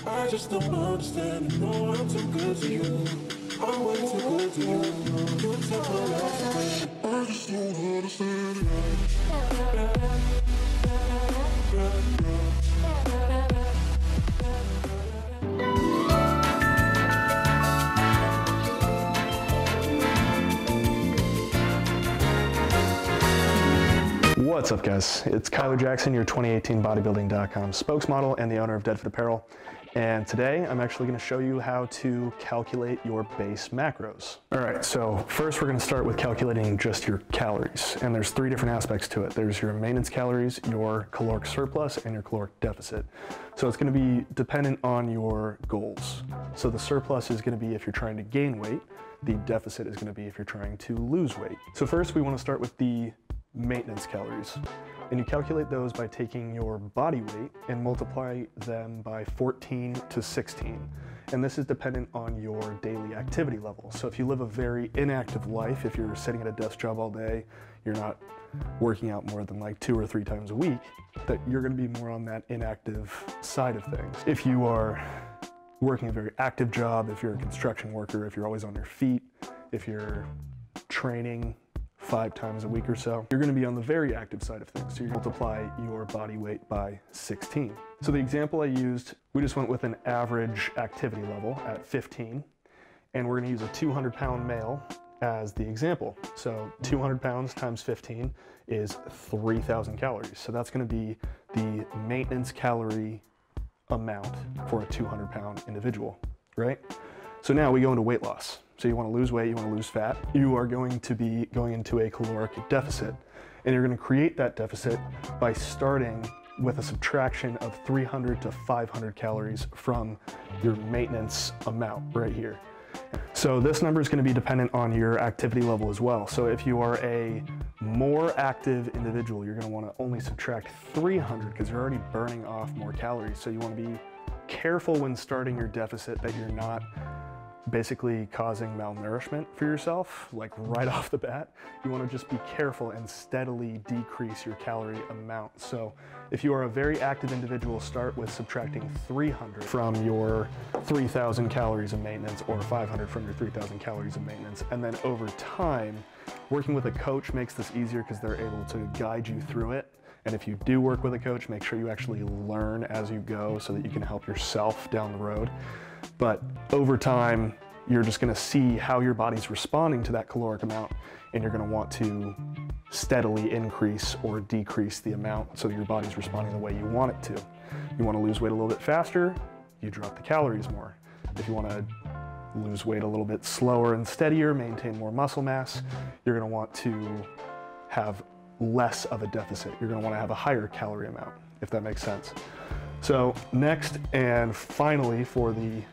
I just don't understand. You know I'm too good to you. I'm way too good to you. You take my life away. I just don't understand. What's up, guys? It's Kyler Jackson, your 2018 bodybuilding.com spokesmodel and the owner of DedFit Apparel. And today I'm actually going to show you how to calculate your base macros. All right, so first we're going to start with calculating just your calories. And there's three different aspects to it. There's your maintenance calories, your caloric surplus, and your caloric deficit. So it's going to be dependent on your goals. So the surplus is going to be if you're trying to gain weight. The deficit is going to be if you're trying to lose weight. So first we want to start with the maintenance calories, and you calculate those by taking your body weight and multiply them by 14 to 16, and this is dependent on your daily activity level. So if you live a very inactive life, if you're sitting at a desk job all day, you're not working out more than like 2 or 3 times a week, that you're going to be more on that inactive side of things. If you are working a very active job, if you're a construction worker, if you're always on your feet, if you're training 5 times a week or so, you're going to be on the very active side of things. So you multiply your body weight by 16. So the example I used, we just went with an average activity level at 15, and we're going to use a 200-pound male as the example. So 200 pounds times 15 is 3,000 calories. So that's going to be the maintenance calorie amount for a 200-pound individual, right? So now we go into weight loss. So you want to lose weight, you want to lose fat, you are going to be going into a caloric deficit. And you're going to create that deficit by starting with a subtraction of 300 to 500 calories from your maintenance amount right here. So this number is going to be dependent on your activity level as well. So if you are a more active individual, you're going to want to only subtract 300 because you're already burning off more calories. So you want to be careful when starting your deficit that you're not basically causing malnourishment for yourself, like right off the bat. You want to just be careful and steadily decrease your calorie amount. So if you are a very active individual, start with subtracting 300 from your 3,000 calories of maintenance, or 500 from your 3,000 calories of maintenance. And then over time, working with a coach makes this easier because they're able to guide you through it. And if you do work with a coach, make sure you actually learn as you go so that you can help yourself down the road. But over time, you're just going to see how your body's responding to that caloric amount, and you're going to want to steadily increase or decrease the amount so that your body's responding the way you want it to. You want to lose weight a little bit faster, you drop the calories more. If you want to lose weight a little bit slower and steadier, maintain more muscle mass, you're going to want to have less of a deficit. You're going to want to have a higher calorie amount, if that makes sense. So next and finally for the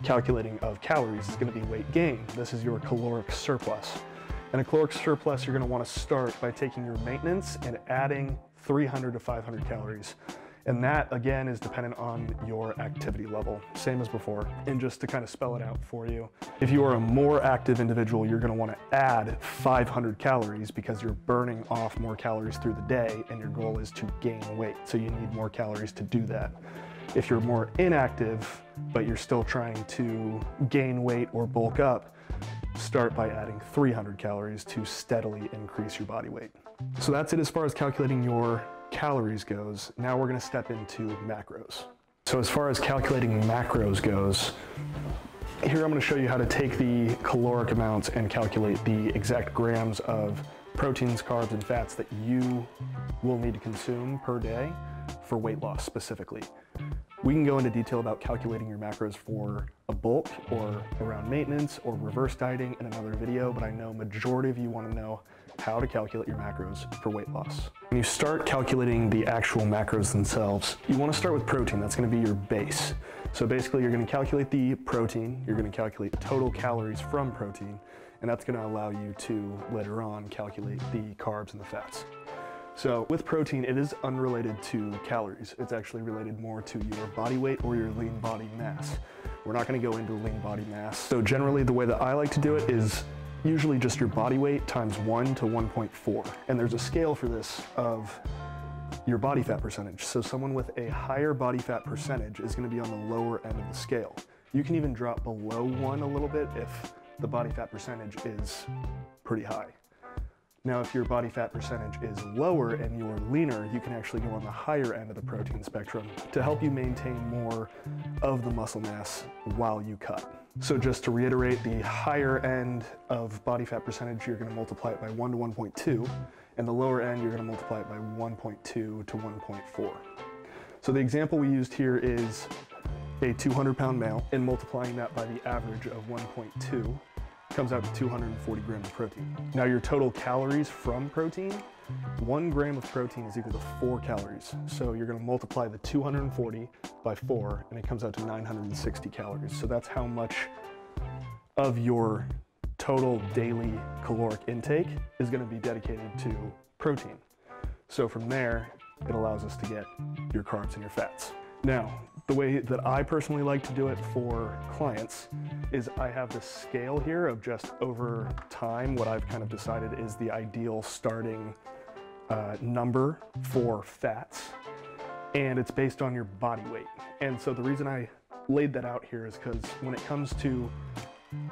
calculating of calories is going to be weight gain. This is your caloric surplus. And a caloric surplus, you're going to want to start by taking your maintenance and adding 300 to 500 calories. And that again is dependent on your activity level, same as before. And just to kind of spell it out for you, if you are a more active individual, you're going to want to add 500 calories because you're burning off more calories through the day and your goal is to gain weight. So you need more calories to do that. If you're more inactive, but you're still trying to gain weight or bulk up, start by adding 300 calories to steadily increase your body weight. So that's it as far as calculating your calories goes. Now we're going to step into macros. So as far as calculating macros goes, here I'm going to show you how to take the caloric amounts and calculate the exact grams of proteins, carbs, and fats that you will need to consume per day for weight loss specifically. We can go into detail about calculating your macros for a bulk or around maintenance or reverse dieting in another video, but I know majority of you want to know how to calculate your macros for weight loss. When you start calculating the actual macros themselves, you want to start with protein. That's going to be your base. So basically you're going to calculate the protein, you're going to calculate the total calories from protein, and that's going to allow you to later on calculate the carbs and the fats. So with protein, it is unrelated to calories. It's actually related more to your body weight or your lean body mass. We're not going to go into lean body mass. So generally the way that I like to do it is usually just your body weight times 1 to 1.4. And there's a scale for this of your body fat percentage. So someone with a higher body fat percentage is going to be on the lower end of the scale. You can even drop below 1 a little bit if the body fat percentage is pretty high. Now, if your body fat percentage is lower and you're leaner, you can actually go on the higher end of the protein spectrum to help you maintain more of the muscle mass while you cut. So just to reiterate, the higher end of body fat percentage, you're going to multiply it by 1 to 1.2, and the lower end, you're going to multiply it by 1.2 to 1.4. So the example we used here is a 200-pound male, and multiplying that by the average of 1.2 comes out to 240 grams of protein. Now your total calories from protein, 1 gram of protein is equal to 4 calories. So you're going to multiply the 240 by 4 and it comes out to 960 calories. So that's how much of your total daily caloric intake is going to be dedicated to protein. So from there, it allows us to get your carbs and your fats. Now, the way that I personally like to do it for clients is I have this scale here of just over time. What I've kind of decided is the ideal starting number for fats, and it's based on your body weight. And so the reason I laid that out here is because when it comes to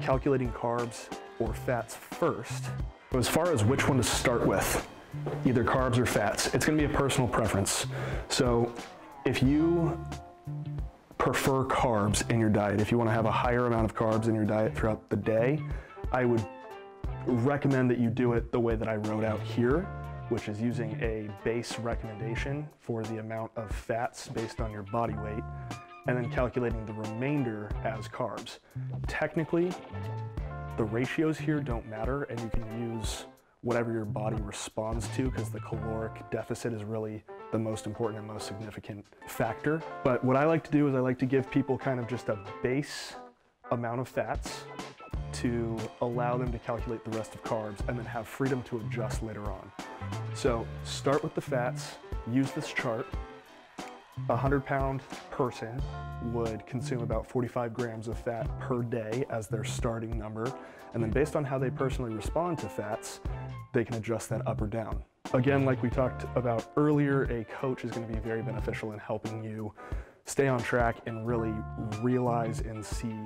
calculating carbs or fats first, as far as which one to start with, either carbs or fats, it's going to be a personal preference. So if you prefer carbs in your diet, if you want to have a higher amount of carbs in your diet throughout the day, I would recommend that you do it the way that I wrote out here, which is using a base recommendation for the amount of fats based on your body weight, and then calculating the remainder as carbs. Technically, the ratios here don't matter, and you can use whatever your body responds to, because the caloric deficit is really the most important and most significant factor. But what I like to do is I like to give people kind of just a base amount of fats to allow them to calculate the rest of carbs and then have freedom to adjust later on. So start with the fats, use this chart. A 100-pound person would consume about 45 grams of fat per day as their starting number. And then based on how they personally respond to fats, they can adjust that up or down. Again, like we talked about earlier, a coach is going to be very beneficial in helping you stay on track and really realize and see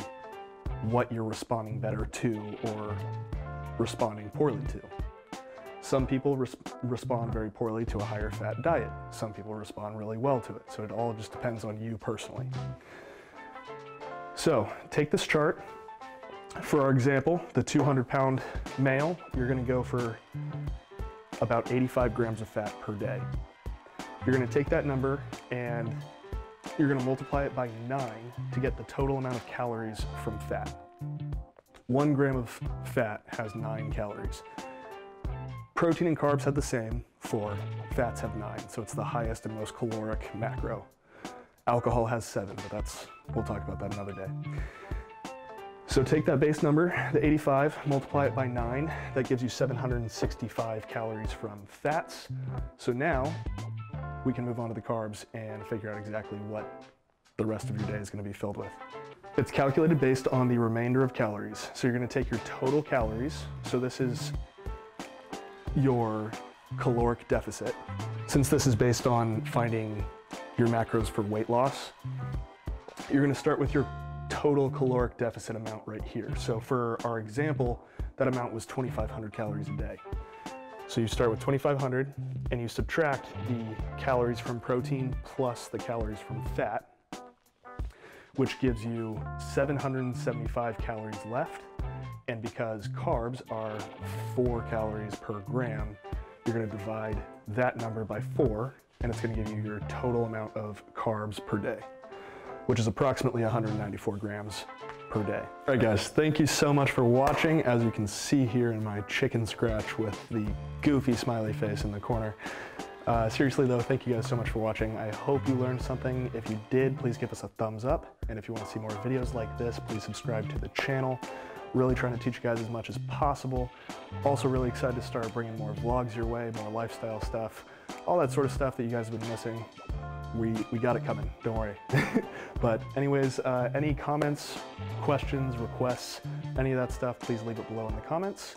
what you're responding better to or responding poorly to. Some people respond very poorly to a higher fat diet. Some people respond really well to it. So it all just depends on you personally. So take this chart. For our example, the 200-pound male, you're going to go for about 85 grams of fat per day. You're going to take that number and you're going to multiply it by 9 to get the total amount of calories from fat. 1 gram of fat has 9 calories. Protein and carbs have the same, 4. Fats have 9, so it's the highest and most caloric macro. Alcohol has 7, but we'll talk about that another day. So take that base number, the 85, multiply it by 9. That gives you 765 calories from fats. So now we can move on to the carbs and figure out exactly what the rest of your day is going to be filled with. It's calculated based on the remainder of calories. So you're going to take your total calories. So this is your caloric deficit. Since this is based on finding your macros for weight loss, you're going to start with your total caloric deficit amount right here. So for our example, that amount was 2,500 calories a day. So you start with 2,500 and you subtract the calories from protein plus the calories from fat, which gives you 775 calories left. And because carbs are 4 calories per gram, you're going to divide that number by 4, and it's going to give you your total amount of carbs per day, which is approximately 194 grams per day. All right, guys, thank you so much for watching. As you can see here in my chicken scratch with the goofy smiley face in the corner. Seriously though, thank you guys so much for watching. I hope you learned something. If you did, please give us a thumbs up. And if you want to see more videos like this, please subscribe to the channel. Really trying to teach you guys as much as possible. Also really excited to start bringing more vlogs your way, more lifestyle stuff, all that sort of stuff that you guys have been missing. We got it coming, don't worry. But anyways, any comments, questions, requests, any of that stuff, please leave it below in the comments.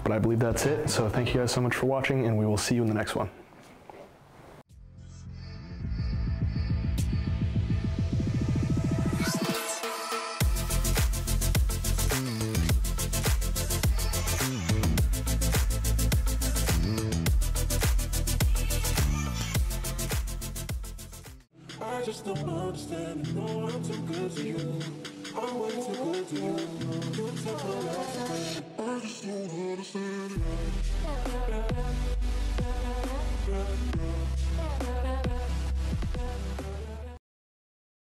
But I believe that's it. So thank you guys so much for watching, and we will see you in the next one. I just don't understand. You know I'm too good to you. I'm way too good to you. You took my life away. I just don't understand.